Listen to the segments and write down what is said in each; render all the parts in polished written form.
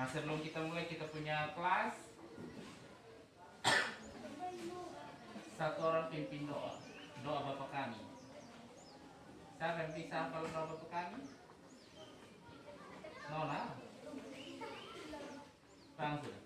Nah, sebelum kita mulai kita punya kelas, satu orang pimpin doa. Doa Bapa kami. Siapa yang bisa hafal doa Bapa kami? Nona? Langsung.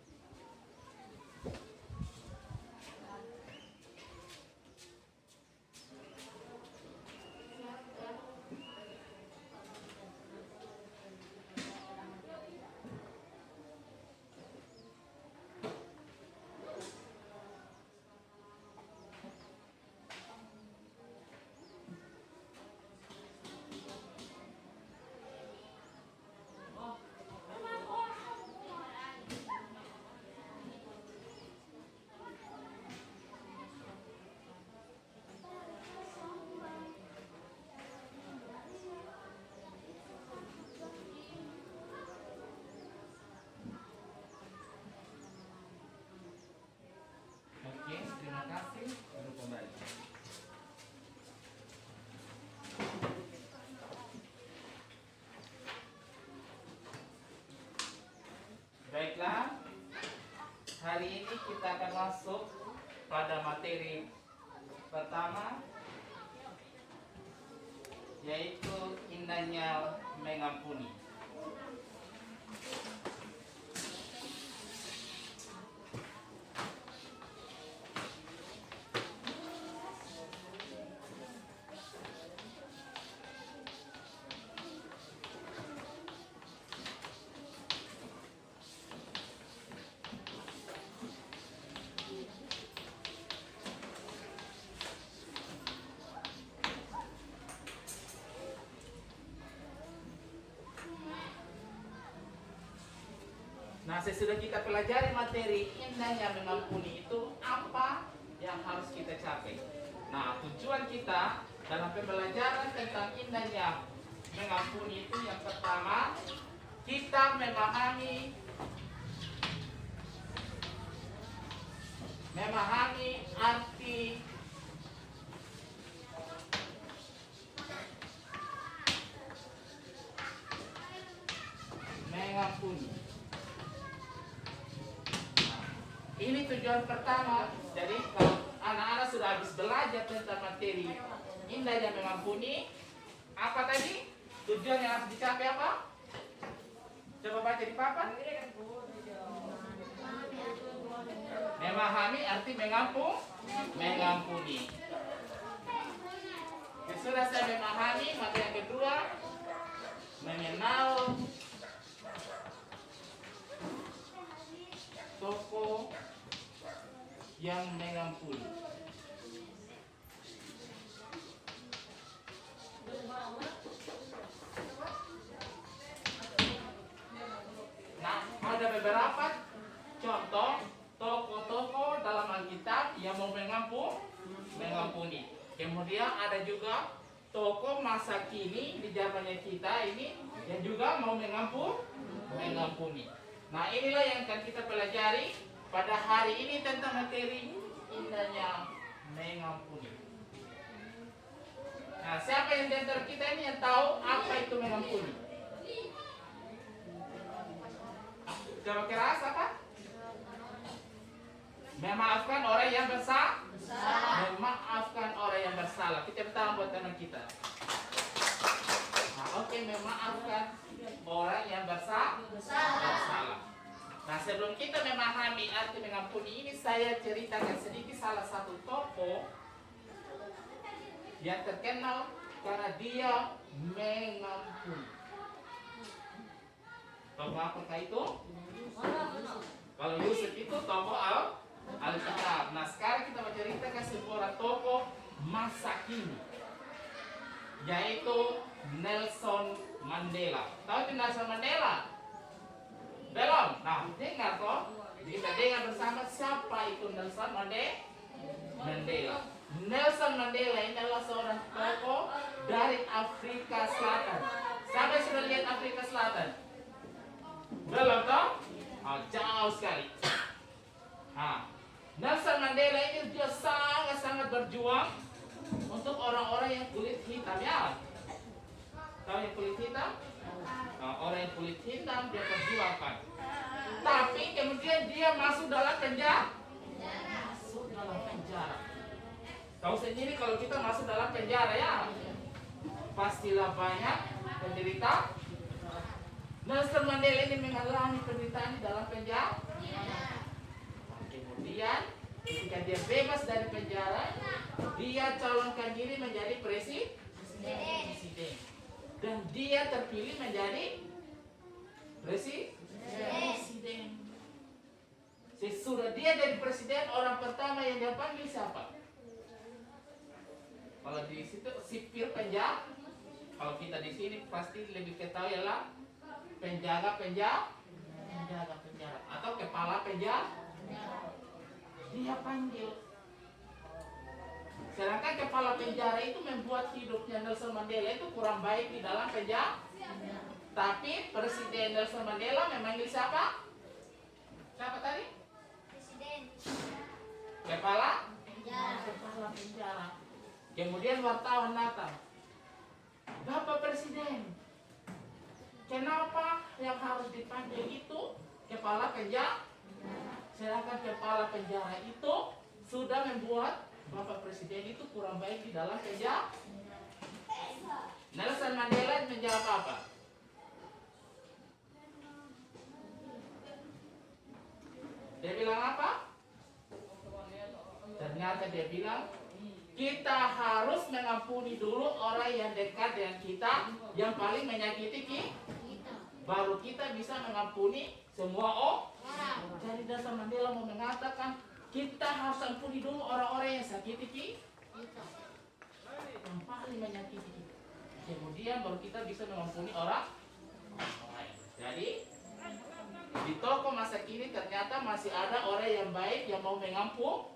Oke, terima kasih. Baru kembali. Baiklah, hari ini kita akan masuk pada materi pertama, yaitu indahnya mengampuni. Nah, sesudah kita pelajari materi indahnya mengampuni itu apa yang harus kita capai. Nah, tujuan kita dalam pembelajaran tentang indahnya mengampuni itu yang pertama, kita memahami arti mengampuni. Ini tujuan pertama. Jadi kalau anak-anak sudah habis belajar tentang materi indahnya mengampuni, apa tadi? Tujuan yang harus dicapai apa? Coba baca di papan. Memahami arti mengampuni. Sudah saya memahami, maka yang kedua, mengenal tokoh yang mengampuni. Nah, ada beberapa contoh tokoh-tokoh dalam Alkitab yang mau mengampuni. Kemudian ada juga tokoh masa kini di zamannya kita ini yang juga mau mengampuni. Nah, inilah yang akan kita pelajari pada hari ini tentang materi indahnya mengampuni. Nah, siapa yang di antara kita ini yang tahu apa itu mengampuni? Coba keras apa? Memaafkan orang yang bersalah. Memaafkan orang yang bersalah. Kita bertahan buat teman kita. Nah, oke, memaafkan orang yang bersalah. Nah, sebelum kita memahami arti mengampuni ini, saya ceritakan sedikit salah satu tokoh yang terkenal karena dia mengampuni. Tokoh apakah itu? Kalau Yusuf itu tokoh Alkitab. Nah, sekarang kita menceritakan sebuah tokoh masa kini, yaitu Nelson Mandela. Tahu itu Nelson Mandela? Belum? Nah, dengar kok. Kita dengar bersama siapa itu Nelson Mandela. Nelson Mandela ini adalah seorang tokoh dari Afrika Selatan. Sampai sudah lihat Afrika Selatan? Belum toh? Oh, jauh sekali. Nah, Nelson Mandela ini dia sangat-sangat berjuang untuk orang-orang yang kulit hitam ya. Tahu yang kulit hitam? Nah, orang yang kulit hitam dia perjuangkan. Tapi kemudian dia masuk dalam penjara. Masuk dalam penjara. Tahu sendiri kalau kita masuk dalam penjara ya, pastilah banyak penderita. Nelson Mandela ini mengalami penderitaan di dalam penjara. Kemudian ketika dia bebas dari penjara, dia calonkan diri menjadi presiden. Dan dia terpilih menjadi presiden. Sesudah dia jadi presiden, orang pertama yang dia panggil siapa? Kalau di situ sipir penjara. Kalau kita di sini pasti lebih ketahui lah penjaga penjara atau kepala penjara. Dia panggil. Sedangkan kepala penjara itu membuat hidupnya Nelson Mandela itu kurang baik di dalam penjara. Tapi Presiden Nelson Mandela memanggil siapa? Siapa tadi? Presiden. Kepala penjara. Kemudian wartawan datang. Bapak Presiden, kenapa yang harus dipanggil itu kepala penjara? Sedangkan kepala penjara itu sudah membuat Bapak Presiden itu kurang baik di dalam penjara. Nelson Mandela menjawab apa? Dia bilang apa? Ternyata dia bilang, kita harus mengampuni dulu orang yang dekat dengan kita, yang paling menyakiti kita. Baru kita bisa mengampuni semua orang. Jadi Nelson Mandela mau mengatakan, kita harus ampuni dulu orang-orang yang sakiti kita, yang paling menyakiti kita. Kemudian baru kita bisa mengampuni orang lain. Jadi di toko masa kini ternyata masih ada orang yang baik yang mau mengampuni.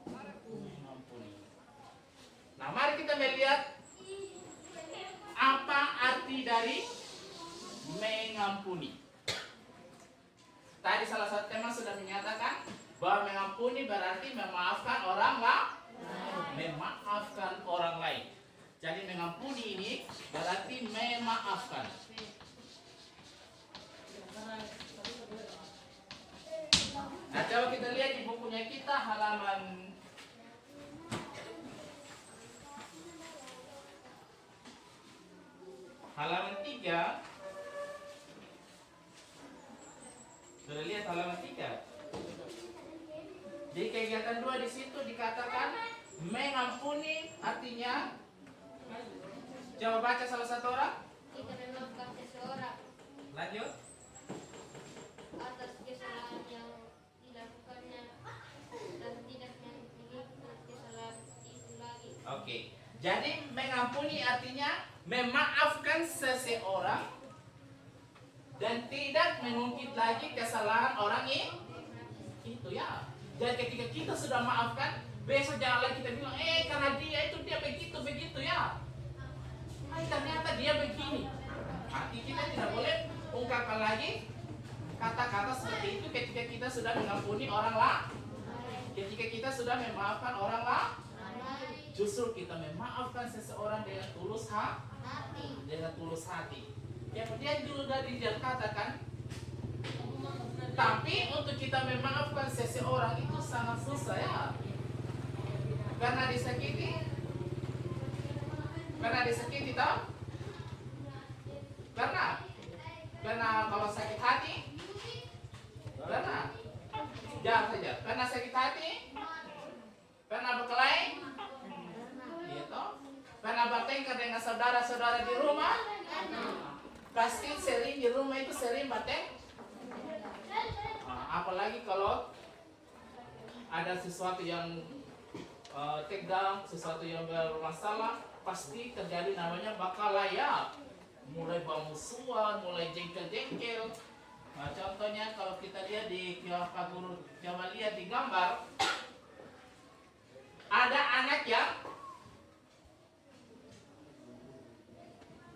Nah, mari kita melihat apa arti dari mengampuni. Tadi salah satu teman sudah menyatakan bahwa mengampuni berarti memaafkan orang lain. Memaafkan orang lain. Jadi mengampuni ini berarti memaafkan. Nah, coba kita lihat di bukunya kita halaman halaman 3. Sudah lihat halaman 3? Di kegiatan 2 di situ dikatakan mengampuni artinya, coba baca salah satu orang. Kita memaafkan seseorang Lanjut. atas kesalahan yang dilakukannya dan tidak mengingat kesalahan itu lagi. Oke. Jadi mengampuni artinya memaafkan seseorang dan tidak mengungkit lagi kesalahan orang itu ya. Dan ketika kita sudah maafkan, besok jangan lagi kita bilang, karena dia begitu ya. Ternyata dia begini. Hati kita tidak boleh ungkapkan lagi kata-kata seperti itu ketika kita sudah mengampuni orang lain. Ketika kita sudah memaafkan orang lain, justru kita memaafkan seseorang dengan tulus hati. Kemudian dulu tadi dia katakan, tapi untuk kita memaafkan seseorang itu sangat susah ya. Karena disakiti tahu? Karena kalau sakit hati, jawab saja. Karena sakit hati, karena berkelahi, gitu. Karena bertengkar dengan saudara-saudara di rumah, pasti sering di rumah itu sering bertengkar. Apalagi kalau ada sesuatu yang tegang, sesuatu yang bermasalah, pasti terjadi namanya bakalaya. Mulai bermusuhan, mulai jengkel-jengkel. Nah, contohnya kalau kita lihat di Pak Guru, coba lihat di gambar, ada anak yang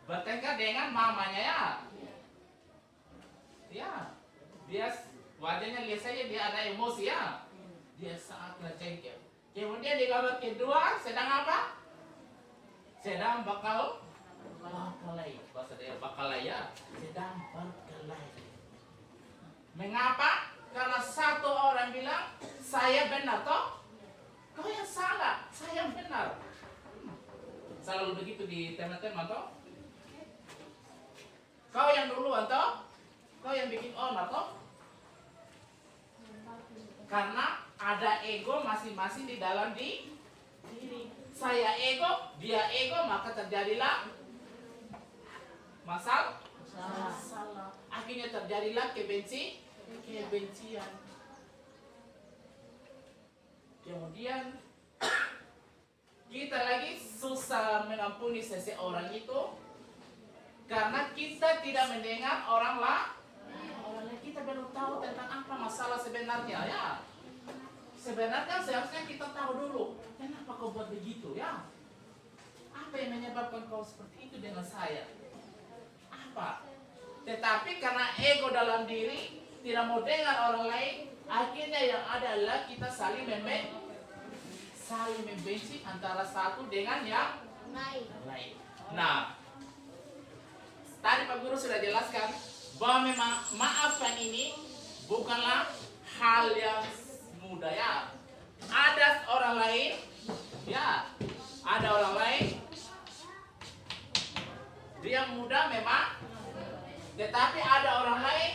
bertengkar dengan mamanya ya. Ya, dia wajahnya lihat saja dia ada emosi ya. Dia sangat jengkel. Kemudian di gambar kedua sedang apa? Sedang bakal berkelahi. Bahasa daerah bakalaya sedang berkelahi. Mengapa? Karena satu orang bilang saya benar toh, kau yang salah, saya yang benar. Selalu begitu di teman-teman toh. Kau yang duluan toh, kau yang bikin onar toh. Karena ada ego masing-masing di dalam diri. Saya ego, dia ego, maka terjadilah masalah. Akhirnya terjadilah kebencian. Kemudian kita lagi susah mengampuni seseorang itu karena kita tidak mendengar orang lain. Kita belum tahu tentang apa masalah sebenarnya ya. Sebenarnya seharusnya kita tahu dulu kenapa kau buat begitu ya. Apa yang menyebabkan kau seperti itu dengan saya? Apa? Tetapi karena ego dalam diri tidak mau dengar orang lain, akhirnya yang ada adalah kita saling membenci antara satu dengan yang lain. Nah, tadi Pak Guru sudah jelaskan bahwa memang maafkan ini bukanlah hal yang mudah ya. Ada orang lain, ya, ada orang lain dia mudah memang, tetapi ada orang lain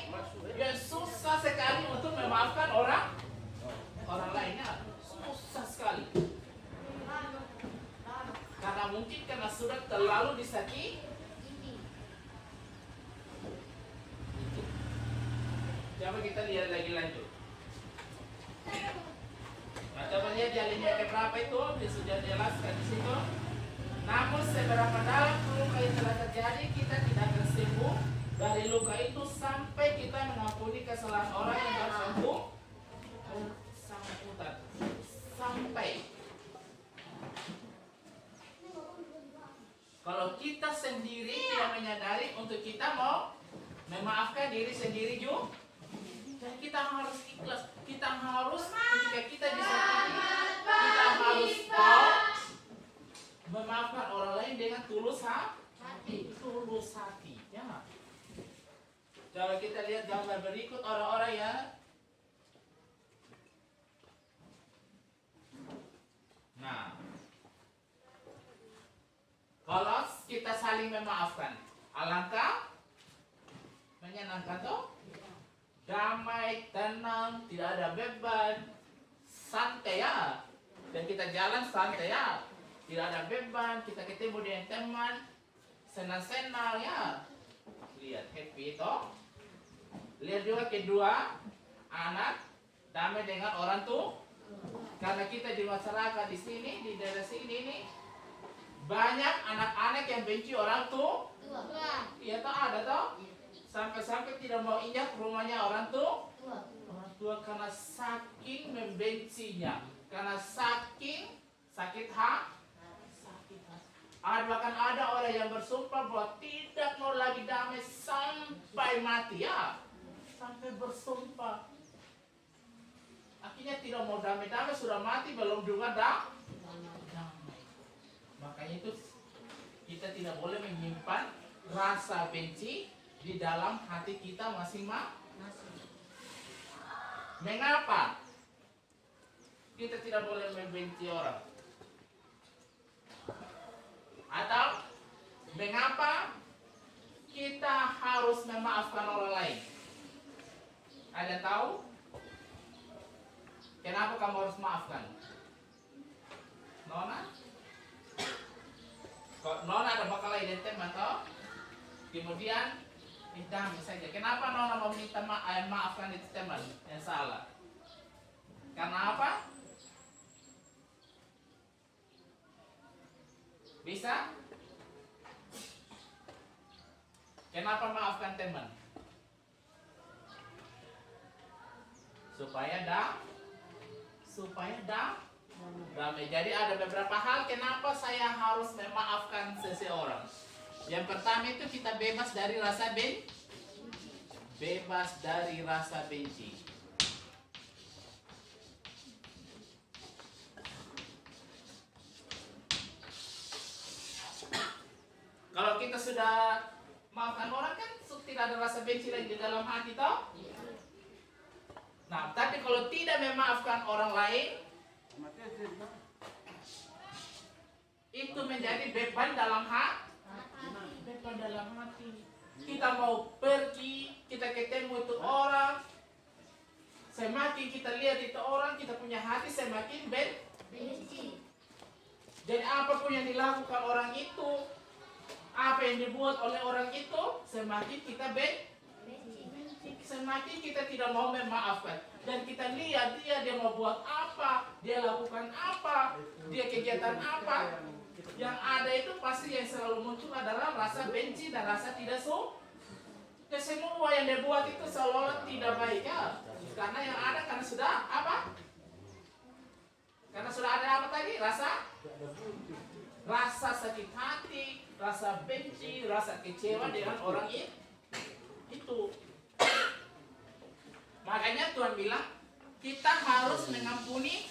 yang susah sekali untuk memaafkan orang lainnya, susah sekali. Karena mungkin karena sudah terlalu disakiti. Coba kita lihat lagi lanjut. Nah, coba lihat di alinea keberapa itu, dia sudah jelaskan di situ. Namun seberapa dalam luka yang telah terjadi, kita tidak akan sembuh dari luka itu sampai kita mengampuni kesalahan orang yang bersangkutan. Sampai. Kalau kita sendiri tidak menyadari untuk kita mau memaafkan diri sendiri juga, dan kita harus ikhlas. Kita harus ketika kita disakiti, kita harus tahu memaafkan orang lain dengan tulus hati. Tulus hati. Ya. Coba kita lihat gambar berikut orang-orang ya. Nah, kalau kita saling memaafkan, alangkah menyenangkan toh? Damai, tenang, tidak ada beban, santai ya. Dan kita jalan santai ya. Tidak ada beban, kita ketemu dengan teman, senang-senang ya. Lihat happy itu. Lihat juga kedua anak damai dengan orang tua. Karena kita di masyarakat di sini, di daerah sini nih, banyak anak-anak yang benci orang tua. Iya toh, ada toh. Sampai-sampai tidak mau injak rumahnya orang tua. Orang tua karena saking membencinya, karena saking sakit hati. Bahkan ada orang yang bersumpah bahwa tidak mau lagi damai sampai mati ya. Sampai bersumpah. Akhirnya tidak mau damai-damai, sudah mati belum juga damai. Makanya itu kita tidak boleh menyimpan rasa benci di dalam hati kita masing-masing. Mengapa kita tidak boleh membenci orang? Atau mengapa kita harus memaafkan orang lain? Ada tahu? Kenapa kamu harus maafkan? Nona? Kok Nona ada bakal identitas atau? Kemudian damai saja. Kenapa Nona meminta maafkan itu teman yang salah? Karena apa? Bisa? Kenapa maafkan teman? Supaya damai. Jadi ada beberapa hal kenapa saya harus memaafkan seseorang. Yang pertama itu kita bebas dari rasa benci. Kalau kita sudah maafkan orang kan tidak ada rasa benci lagi di dalam hati toh. Nah, tapi kalau tidak memaafkan orang lain, itu menjadi beban dalam hati. Beban dalam hati. Kita mau pergi, kita ketemu itu orang, semakin kita lihat itu orang, kita punya hati semakin benci. Jadi apapun yang dilakukan orang itu, apa yang dibuat oleh orang itu, semakin kita benci. Semakin kita tidak mau memaafkan. Dan kita lihat dia mau buat apa, dia lakukan apa, dia kegiatan apa. Yang ada itu pasti yang selalu muncul adalah rasa benci dan rasa tidak suka. Semua yang dia buat itu seolah tidak baik ya. Karena yang ada karena sudah apa? Karena sudah ada apa tadi? Rasa sakit hati, rasa benci, rasa kecewa dengan orang itu. Makanya Tuhan bilang kita harus mengampuni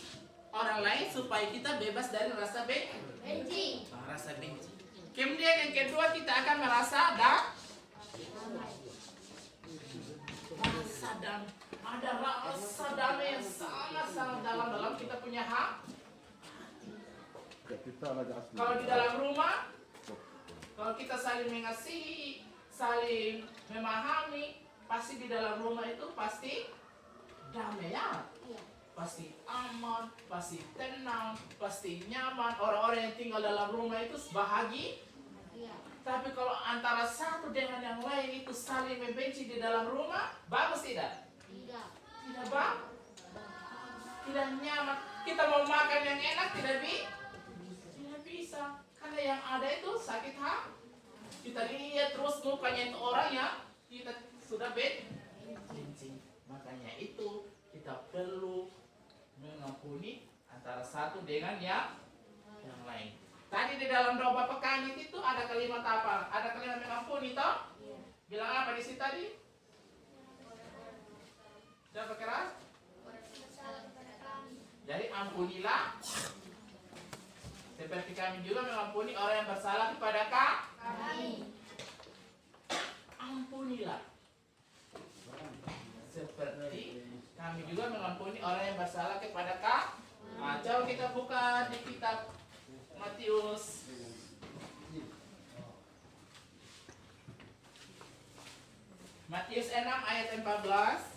orang lain supaya kita bebas dari rasa benci. Rasa benci. Kemudian yang kedua kita akan merasa ada rasa damai yang sangat-sangat dalam kita punya hati. Kalau di dalam rumah, kalau kita saling mengasihi, saling memahami, pasti di dalam rumah itu pasti damai ya. Pasti aman, pasti tenang, pasti nyaman. Orang-orang yang tinggal dalam rumah itu bahagia. Tapi kalau antara satu dengan yang lain itu saling membenci di dalam rumah, bagus tidak? Tidak bagus. Tidak nyaman. Kita mau makan yang enak tidak bisa. Karena yang ada itu sakit hati. Kita lihat terus mukanya itu orang yang kita sudah benci. Makanya itu kita perlu mengampuni antara satu dengan yang lain. Tadi di dalam doa Bapa Kami itu ada kalimat apa? Ada kalimat mengampuni toh? Bilang apa di situ tadi? Siapa keras? Jadi ampunilah seperti kami juga mengampuni orang yang bersalah kepada kami. Ampunilah seperti kami juga mengampuni orang yang bersalah kepada kami. Nah, coba kita buka di kitab Matius. Matius 6 ayat 14.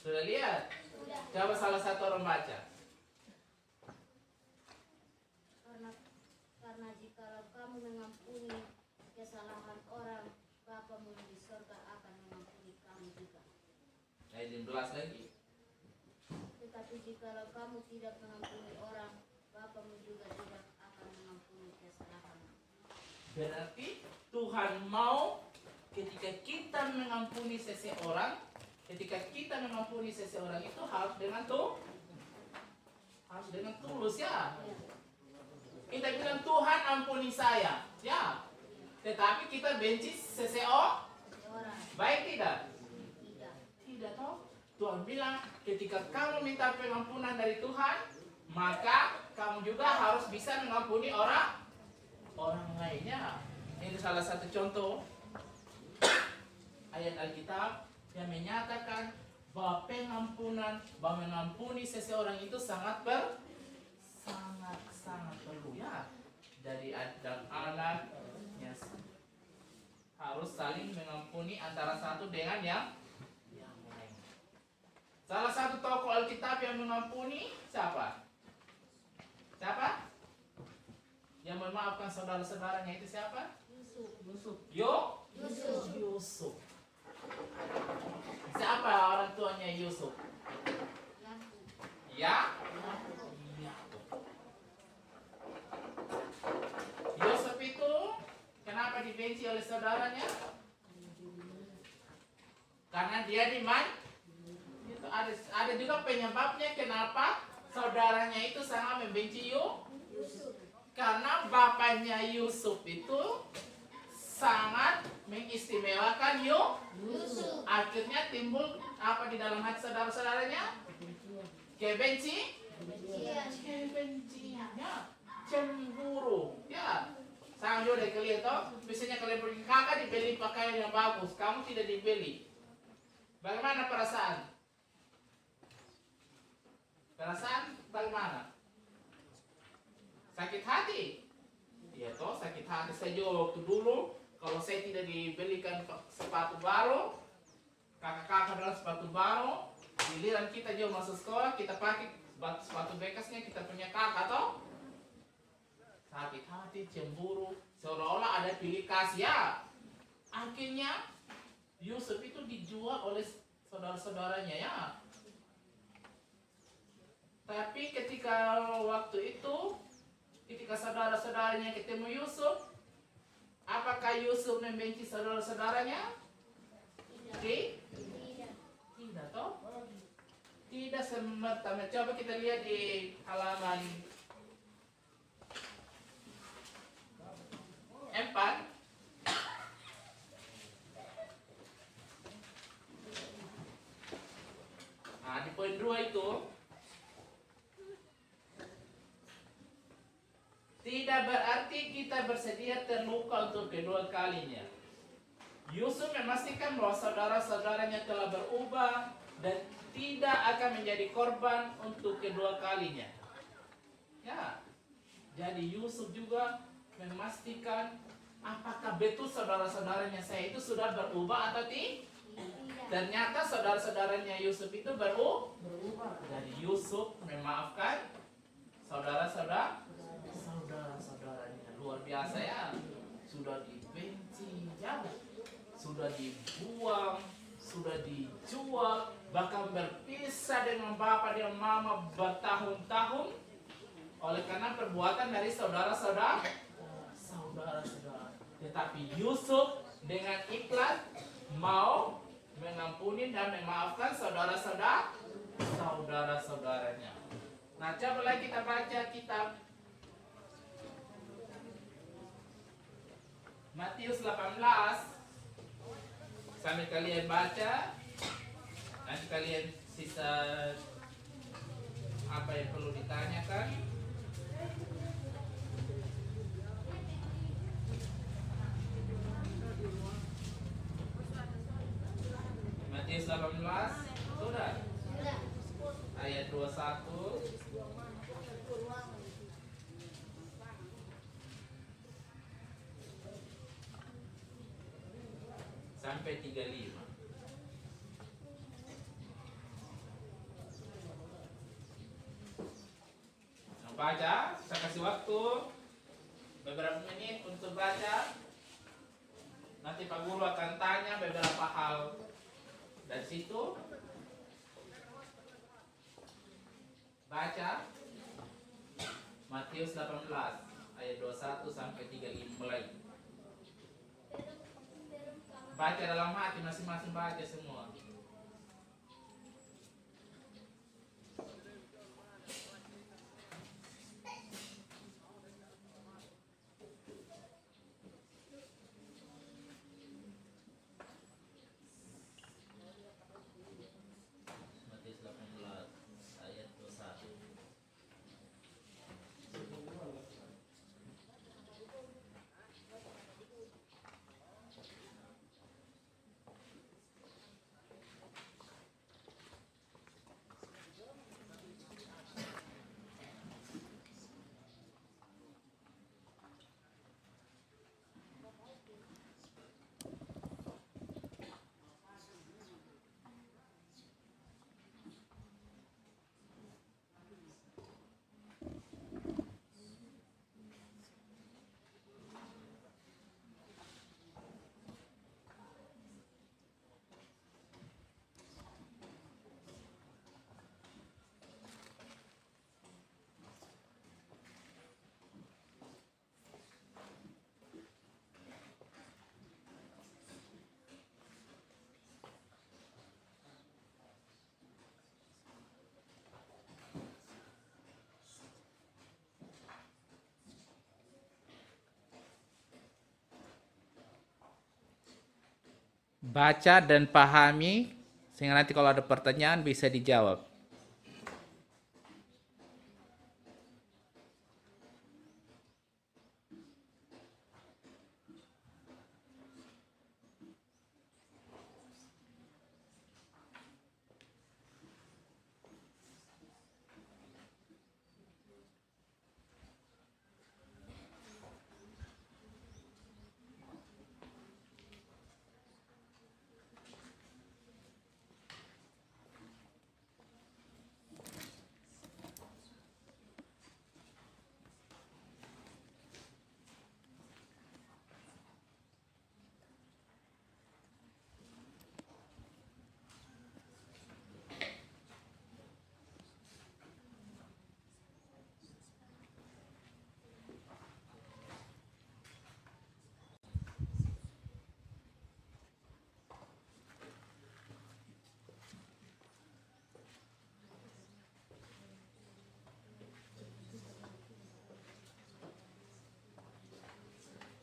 Sudah lihat? Coba salah satu orang baca. Karena jikalau kamu mengampuni kesalahan orang, Bapamu di surga akan mengampuni kamu juga. Ayat 16 lagi. Tetapi jikalau kamu tidak mengampuni orang, Bapamu juga tidak akan mengampuni kesalahanmu. Berarti Tuhan mau ketika kita mengampuni seseorang, itu harus dengan tulus ya. Kita bilang Tuhan ampuni saya, ya. Tetapi kita benci seseorang. Baik tidak? Tidak toh. Tuhan bilang ketika kamu minta pengampunan dari Tuhan, maka kamu juga harus bisa mengampuni orang lainnya. Ini salah satu contoh ayat Alkitab yang menyatakan bahwa mengampuni seseorang itu sangat perlu ya. Dari dan anaknya harus saling mengampuni antara satu dengan yang lain. Salah satu tokoh Alkitab yang mengampuni siapa? Yang memaafkan saudara-saudaranya itu siapa? Yusuf. Siapa orang tuanya Yusuf? Yusuf itu kenapa dibenci oleh saudaranya? Karena dia itu ada juga penyebabnya kenapa saudaranya itu sangat membenci Yusuf. Karena bapaknya Yusuf itu sangat mengistimewakan Yusuf. akhirnya timbul apa di dalam hati saudara-saudaranya? Kebencian, ya, cemburu, ya. Sama juga dari kalian toh, misalnya kalian pergi kakak dibeli pakaian yang bagus, kamu tidak dibeli. Bagaimana perasaan? Perasaan bagaimana? Sakit hati? Iya toh, sakit hati. Saya juga waktu dulu, kalau saya tidak dibelikan sepatu baru, kakak-kakak dalam sepatu baru, giliran kita juga masuk sekolah, kita pakai sepatu bekasnya kita punya kakak toh. Sakit hati, cemburu, seolah-olah ada pilih kasih ya. Akhirnya Yusuf itu dijual oleh saudara-saudaranya ya. Tapi ketika waktu itu, ketika saudara-saudaranya ketemu Yusuf, apakah Yusuf membenci saudara-saudaranya? Tidak toh? Tidak semata-mata. Coba kita lihat di halaman 4. Nah, di poin 2 itu tidak berarti kita bersedia terluka untuk kedua kalinya. Yusuf memastikan bahwa saudara-saudaranya telah berubah dan tidak akan menjadi korban untuk kedua kalinya. Ya, jadi Yusuf juga memastikan apakah betul saudara-saudaranya saya itu sudah berubah atau tidak. Ternyata saudara-saudaranya Yusuf itu berubah. Jadi Yusuf memaafkan saudara-saudaranya. Luar biasa ya. Sudah dibenci, ya. Sudah dibuang, sudah dijual, bahkan berpisah dengan bapak dan mama bertahun-tahun oleh karena perbuatan dari saudara-saudara. Tetapi Yusuf dengan ikhlas mau mengampuni dan memaafkan saudara-saudaranya. Nah, coba lagi kita baca kitab Matius 18. Sambil kalian baca, nanti kalian sisa apa yang perlu ditanyakan. Matius 18, sudah? Ayat 21 sampai 35. Nah, baca, saya kasih waktu beberapa menit untuk baca. Nanti Pak Guru akan tanya beberapa hal dari situ. Baca Matius 18 ayat 21 sampai 35 mulai. Baca dalam hati masing-masing, baca semua. Matius 18 ayat 21. Baca dan pahami sehingga nanti kalau ada pertanyaan bisa dijawab.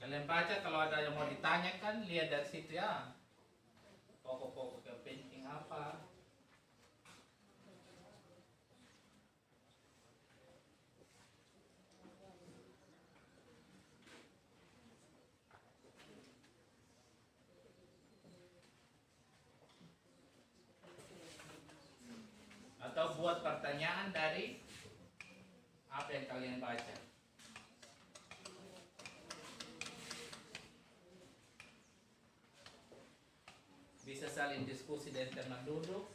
Kalian baca, kalau ada yang mau ditanyakan, lihat dari situ ya. Pokok-pokok yang penting apa. Atau buat pertanyaan dari apa yang kalian baca. Bisa saling diskusi dan teman duduk.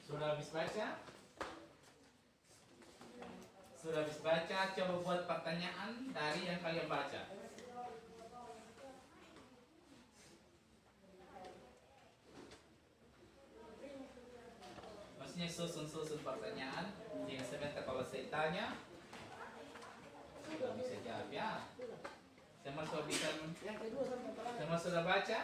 Sudah habis baca? Sudah habis baca, coba buat pertanyaan dari yang kalian baca. Maksudnya susun-susun pertanyaan, sehingga sebentar kalau saya tanya, sudah bisa jawab ya. Semua sudah baca?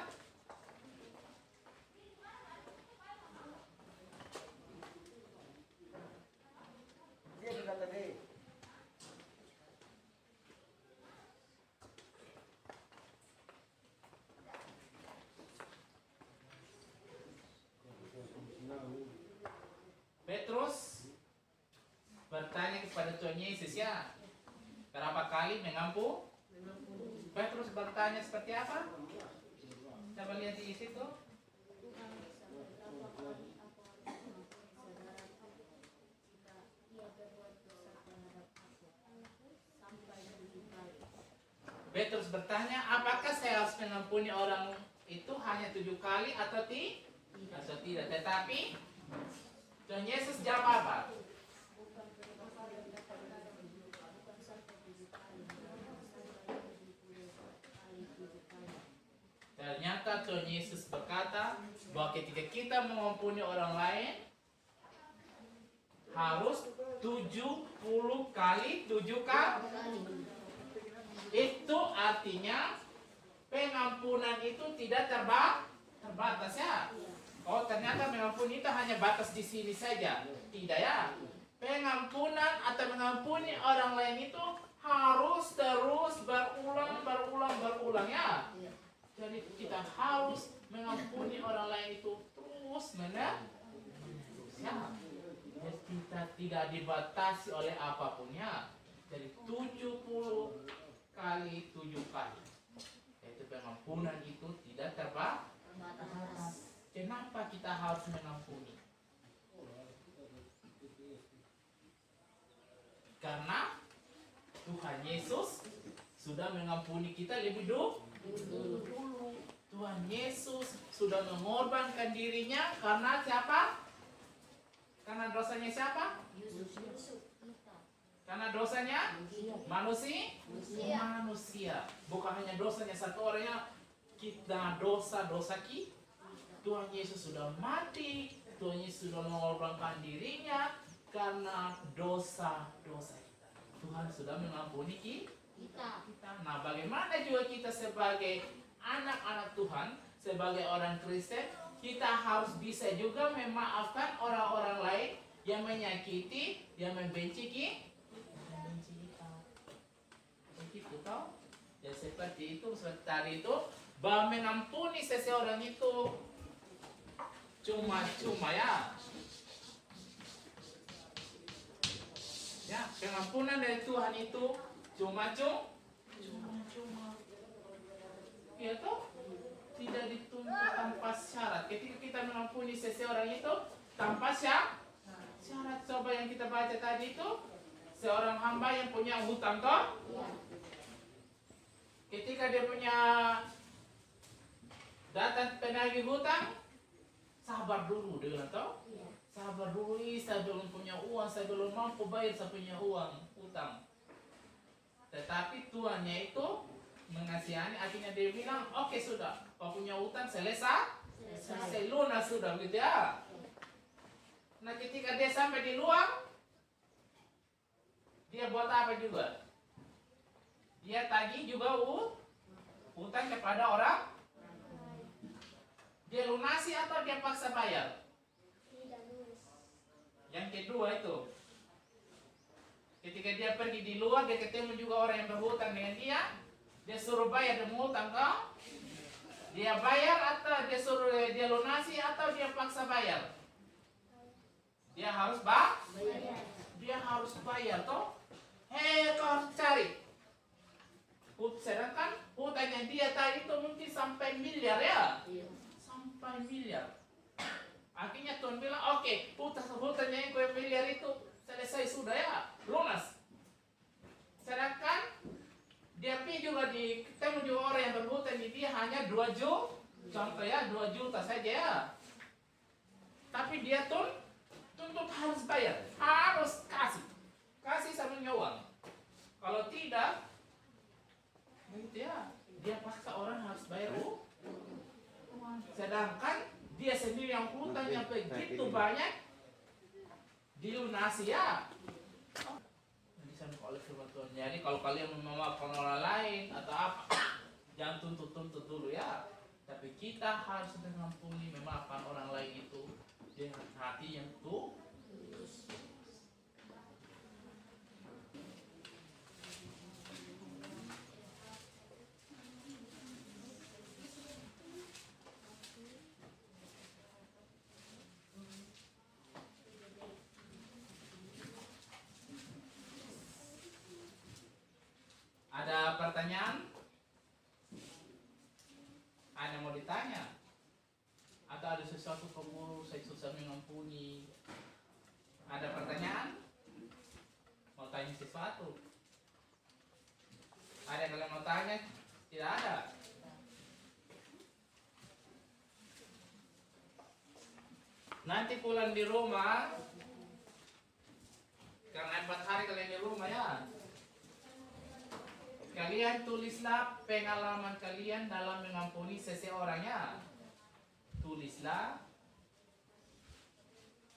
Petrus bertanya kepada Tuhan Yesus ya, berapa kali mengampu? Petrus bertanya seperti apa? Coba lihat di situ. Tuhan bisa berapa kali aku harus mengampuni saudaraku jika ia berbuat dosa terhadap aku? Sampai 7 kali. Petrus bertanya, apakah saya harus mengampuni orang itu hanya 7 kali atau tidak? Tetapi Tuhan Yesus jawab apa? Bukan sampai 7 kali, sampai 70 kali 7 kali. Ternyata Tuhan Yesus berkata bahwa ketika kita mengampuni orang lain harus 70 kali 7 kali. Itu artinya pengampunan itu tidak terbatas ya. Oh, ternyata mengampuni itu hanya batas di sini saja. Tidak ya. Pengampunan atau mengampuni orang lain itu harus terus berulang ya. Jadi kita harus mengampuni orang lain itu terus menerus ya. Jadi kita tidak dibatasi oleh apapun ya. Jadi 70 kali 7 kali. Yaitu pengampunan itu tidak terbatas. Kenapa kita harus mengampuni? Karena Tuhan Yesus sudah mengampuni kita lebih dulu. Tuhan Yesus sudah mengorbankan dirinya karena siapa? Karena dosanya siapa? Karena dosanya manusia. Bukan hanya dosanya satu orangnya, kita dosa kita. Tuhan Yesus sudah mati. Tuhan Yesus sudah mengorbankan dirinya karena dosa kita. Tuhan sudah mengampuni kita. Nah, bagaimana juga kita sebagai anak-anak Tuhan, sebagai orang Kristen, kita harus bisa juga memaafkan orang-orang lain yang menyakiti, yang membenci kita. Begitu toh? Ya seperti tadi itu, bahwa mengampuni seseorang itu cuma-cuma ya. Ya, pengampunan dari Tuhan itu cuma-cuma. Ya toh? Tidak dituntut tanpa syarat. Ketika kita mengampuni seseorang itu tanpa syarat. Coba yang kita baca tadi itu, seorang hamba yang punya hutang toh? Ketika dia punya datang penagih hutang, sabar dulu dengan toh? Sabar dulu, saya belum punya uang, saya belum mampu bayar saya punya uang hutang. Tetapi tuannya itu mengasihani, akhirnya dia bilang, oke sudah, kau punya hutang selesai lunas sudah gitu ya. Nah ketika dia sampai di luar, dia buat apa juga? Dia tagih juga hutang kepada orang. Dia lunasi atau dia paksa bayar? Yang kedua itu, ketika dia pergi di luar, dia ketemu juga orang yang berhutang dengan dia suruh bayar demi hutang kau. Dia bayar atau dia suruh dia lunasi atau dia paksa bayar? Dia harus bayar. Dia harus bayar toh. Kau harus cari. Sedangkan hutangnya dia tadi itu mungkin sampai miliar ya. Sampai miliar. Akhirnya Tuhan bilang, oke, hutangnya yang kau miliar itu selesai sudah ya, lunas. Sedangkan dia pergi juga ketemu juga orang yang berhutang di dia hanya 2 juta, contoh ya 2 juta saja ya. Tapi dia tuntut harus bayar, harus kasih sama uang. Kalau tidak, gitu ya, dia paksa orang harus bayar uang. Sedangkan dia sendiri yang hutangnya begitu banyak dilunasi ya. Oleh firman Tuhan. Jadi kalau kalian memaafkan orang lain atau apa, jangan tuntut dulu ya. Tapi kita harus mengampuni, memaafkan orang lain itu dengan hati yang tulus. Ada pertanyaan? Ada yang mau ditanya? Atau ada sesuatu kamu saya susah mengampuni? Ada pertanyaan? Mau tanya sesuatu? Ada yang kalian mau tanya? tanya, tidak ada. Nanti pulang di rumah, karena 4 hari kalian di rumah ya. Kalian tulislah pengalaman kalian dalam mengampuni seseorang ya. Tulislah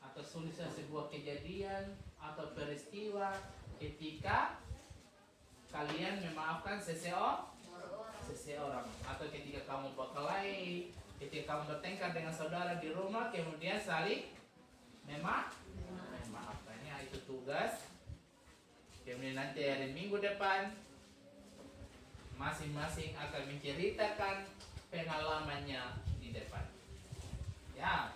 atau tulislah sebuah kejadian atau peristiwa ketika kalian memaafkan seseorang atau ketika kamu berkelahi, ketika kamu bertengkar dengan saudara di rumah, kemudian saling memaafkannya. Itu tugas. Kemudian nanti hari Minggu depan masing-masing akan menceritakan pengalamannya di depan. Ya.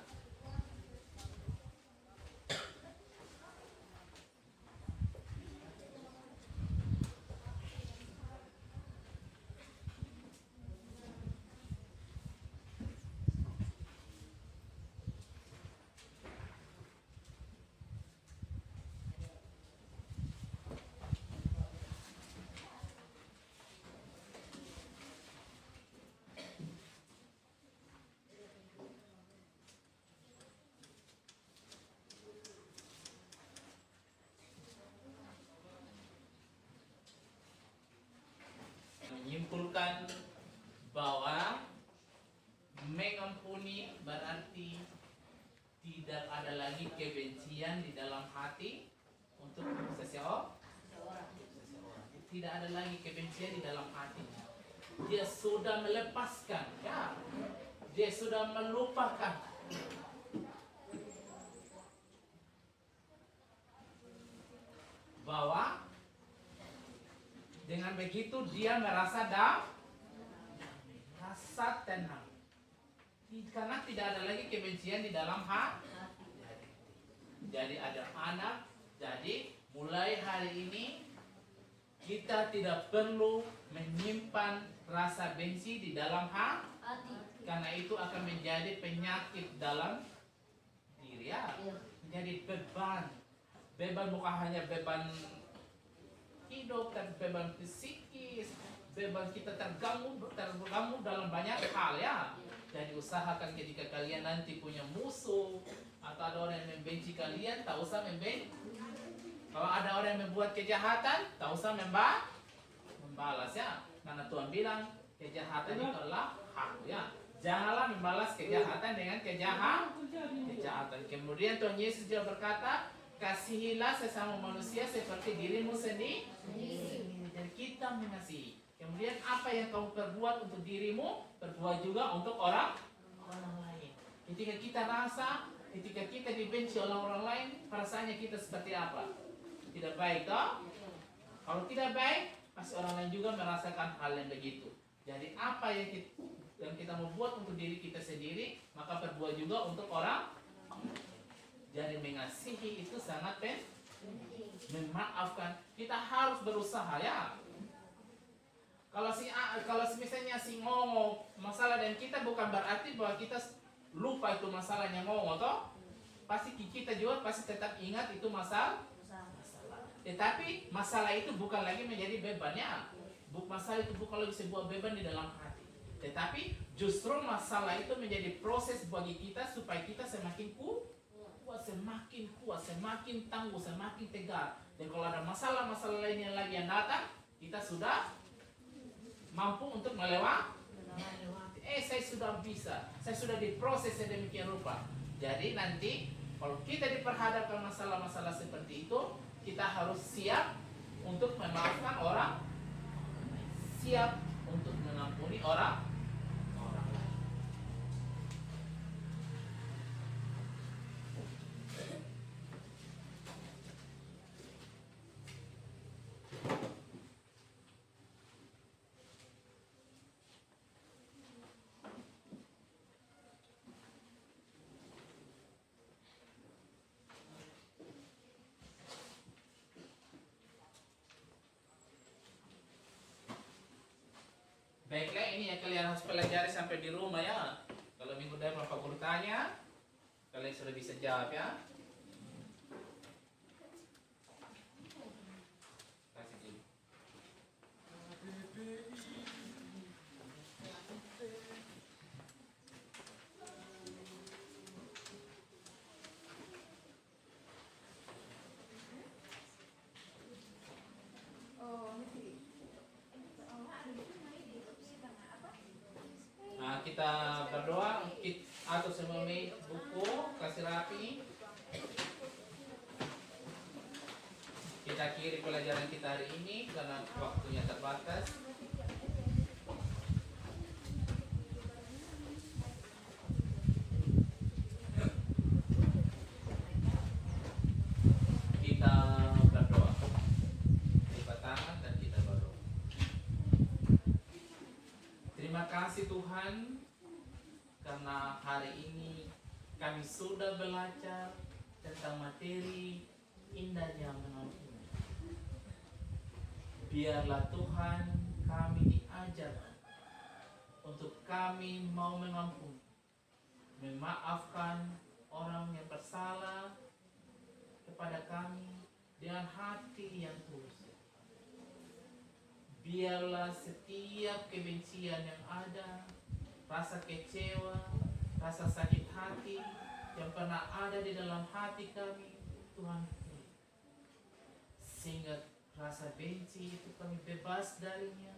Menyimpulkan bahwa mengampuni berarti tidak ada lagi kebencian di dalam hati untuk seseorang. Tidak ada lagi kebencian di dalam hatinya. Dia sudah melepaskan, ya. Dia sudah melupakan. Bahwa dengan begitu dia merasa rasa tenang. Karena tidak ada lagi kebencian di dalam hati. Jadi ada anak. Jadi mulai hari ini kita tidak perlu menyimpan rasa benci di dalam hati. Karena itu akan menjadi penyakit dalam diri ya. Menjadi beban. Beban bukan hanya beban hidup, dan beban psikis, beban kita terganggu dalam banyak hal ya. Jadi usahakan ketika kalian nanti punya musuh atau ada orang yang membenci kalian, tak usah membenci. Kalau ada orang yang membuat kejahatan, tak usah membalas ya. Karena Tuhan bilang kejahatan itu adalah hak ya. Janganlah membalas kejahatan dengan kejahatan. Kemudian Tuhan Yesus juga berkata, kasihilah sesama manusia seperti dirimu sendiri. Dan kita mengasihi. Kemudian apa yang kamu perbuat untuk dirimu, perbuat juga untuk orang lain. Ketika kita rasa, ketika kita dibenci oleh orang lain, perasaannya kita seperti apa? Tidak baik toh? Kalau tidak baik, pasti orang lain juga merasakan hal yang begitu. Jadi apa yang kita mau buat untuk diri kita sendiri, maka perbuat juga untuk orang. Jadi mengasihi itu sangat penting. Memaafkan, kita harus berusaha ya. Kalau misalnya si ngomong masalah dan kita, bukan berarti bahwa kita lupa itu masalahnya ngomong toh. Pasti kita juga pasti tetap ingat itu masalah. Tetapi masalah itu bukan lagi menjadi bebannya. Masalah itu bukan lagi sebuah beban di dalam hati. Tetapi justru masalah itu menjadi proses bagi kita supaya kita semakin kuat, semakin tangguh, semakin tegar. Dan kalau ada masalah-masalah lain yang lagi yang datang, kita sudah mampu untuk melewati. Saya sudah bisa, saya sudah diproses sedemikian rupa. Jadi nanti kalau kita diperhadapkan masalah-masalah seperti itu, kita harus siap untuk memaafkan orang, siap untuk mengampuni orang. Baiklah, ini yang kalian harus pelajari sampai di rumah ya. Kalau minggu depan Pak Guru tanya, kalian sudah bisa jawab ya. Kasih dulu. Kita berdoa atau semua buku kasih rapi. Kita akhiri pelajaran kita hari ini karena waktunya terbatas. Kita berdoa. Lipat tangan dan kita berdoa. Terima kasih Tuhan karena hari ini kami sudah belajar tentang materi indahnya mengampuni. Biarlah Tuhan kami diajar untuk kami mau mengampuni, memaafkan orang yang bersalah kepada kami dengan hati yang tulus. Biarlah setiap kebencian yang ada, rasa kecewa, rasa sakit hati yang pernah ada di dalam hati kami, Tuhan, sehingga rasa benci itu kami bebas darinya,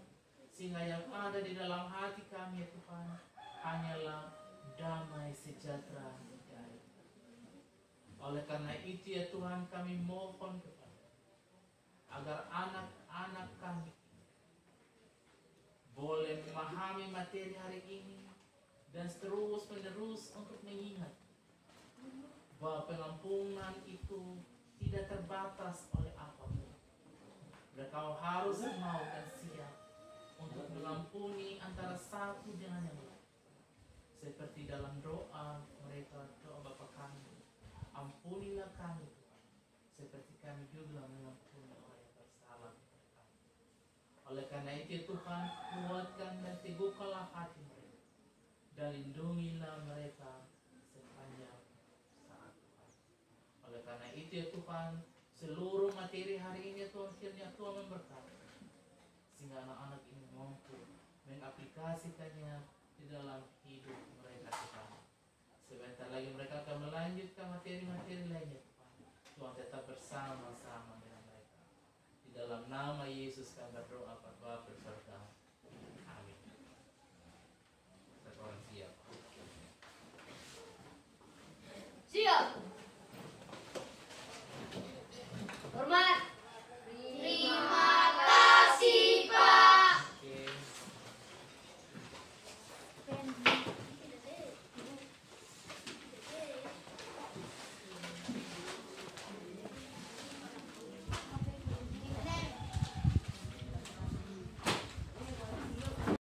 sehingga yang ada di dalam hati kami, Tuhan, hanyalah damai sejahtera dari. Oleh karena itu ya Tuhan, kami mohon kepada agar anak-anak kami boleh memahami materi hari ini dan terus menerus untuk mengingat bahwa pengampunan itu tidak terbatas oleh apapun. Dan kau harus mau dan siap untuk mengampuni antara satu dengan yang lain. Seperti dalam doa mereka, doa Bapa kami, ampunilah kami Tuhan, seperti kami juga mengampuni orang yang bersalah kepada kami. Oleh karena itu Tuhan, kuatkan dan teguhkanlah hati mereka, dan lindungilah mereka sepanjang saat Tuhan. Oleh karena itu ya Tuhan, seluruh materi hari ini Tuhan, kiranya Tuhan memberkati, sehingga anak-anak ini mampu mengaplikasikannya di dalam hidup mereka Tuhan. Sebentar lagi mereka akan melanjutkan materi-materi lainnya Tuhan. Tuhan tetap bersama-sama dengan mereka. Di dalam nama Yesus kami berdoa, Bapa bersama.